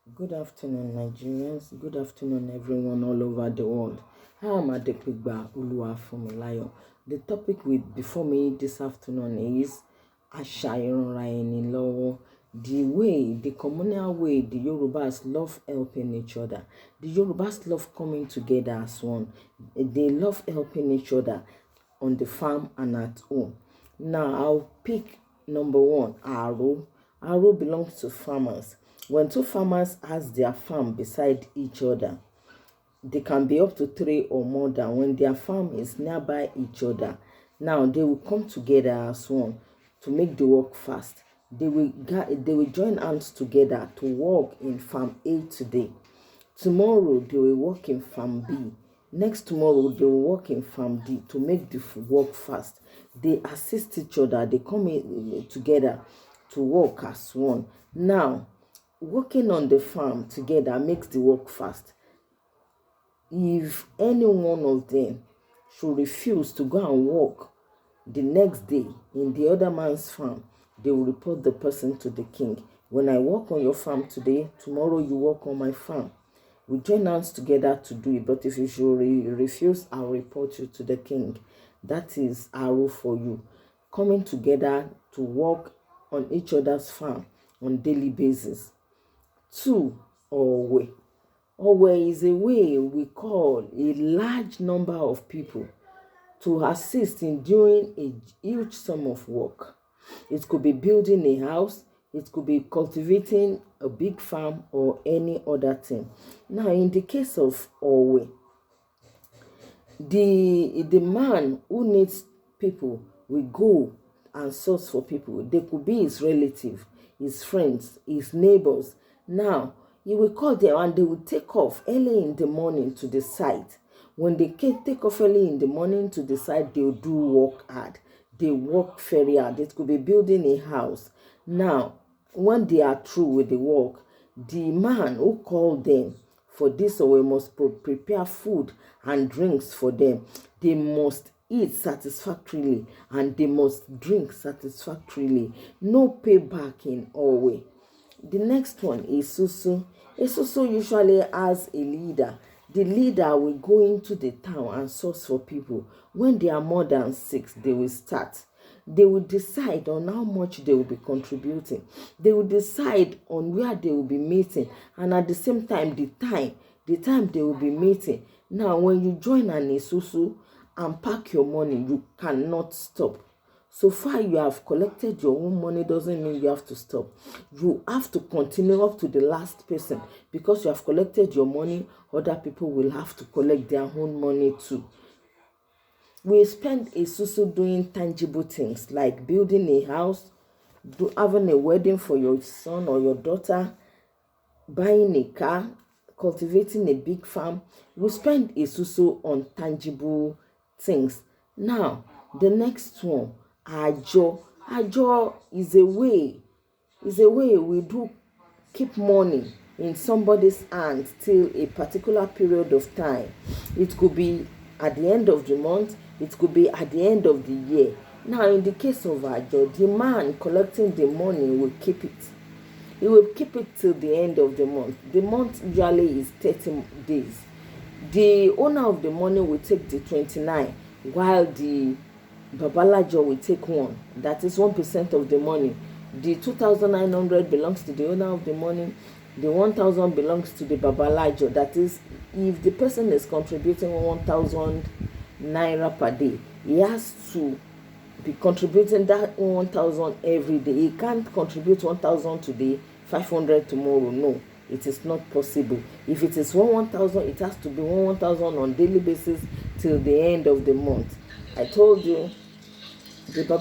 Good afternoon, Nigerians. Good afternoon, everyone all over the world. I am Adepigba Oluwafunmilayo. The topic before me this afternoon is Asa Iranara Enilowo. The communal way the Yorubas love helping each other. The Yorubas love coming together as one. They love helping each other on the farm and at home. Now, I'll pick number one, Aro. Aro belongs to farmers. When two farmers has their farm beside each other, they can be up to 3 or more than when their farm is nearby each other. Now they will come together as one to make the work fast. They will join hands together to work in farm A today. Tomorrow they will work in farm B. Next tomorrow they will work in farm D to make the work fast. They assist each other. They come in together to work as one. Now, working on the farm together makes the work fast. If any one of them should refuse to go and work the next day in the other man's farm, they will report the person to the king. When I work on your farm today, tomorrow you work on my farm. We join hands together to do it, but if you should refuse, I'll report you to the king. That is Aro for you. Coming together to work on each other's farm on daily basis. 2, Owe. Owe is a way we call a large number of people to assist in doing a huge sum of work. It could be building a house, it could be cultivating a big farm or any other thing. Now, in the case of Owe, the man who needs people will go and source for people. They could be his relative, his friends, his neighbors. Now, you will call them and they will take off early in the morning to the site. When they take off early in the morning to the site, they will do work hard. They work very hard. It could be building a house. Now, when they are through with the work, the man who called them for this or we must prepare food and drinks for them. They must eat satisfactorily and they must drink satisfactorily. No payback in all way. The next one is Susu. A Susu usually has a leader. The leader will go into the town and source for people. When they are more than 6, they will start. They will decide on how much they will be contributing. They will decide on where they will be meeting, and at the same time, the time they will be meeting. Now, when you join an Isusu and pack your money, you cannot stop. So far you have collected your own money doesn't mean you have to stop. You have to continue up to the last person, because you have collected your money, other people will have to collect their own money too. We spend a susu doing tangible things like building a house, having a wedding for your son or your daughter, buying a car, cultivating a big farm. We spend a susu on tangible things. Now, the next one, Ajo. Ajo is a way we do keep money in somebody's hands till a particular period of time. It could be at the end of the month, it could be at the end of the year. Now, in the case of Ajo, the man collecting the money will keep it. He will keep it till the end of the month. The month usually is 30 days. The owner of the money will take the 29, while the Babalajo will take 1. That is 1% of the money. The 2,900 belongs to the owner of the money. The 1,000 belongs to the Babalajo. That is, if the person is contributing 1,000 naira per day, he has to be contributing that 1,000 every day. He can't contribute 1,000 today, 500 tomorrow. No, it is not possible. If it is 1,000, it has to be 1,000 on daily basis till the end of the month. I told you, the Baba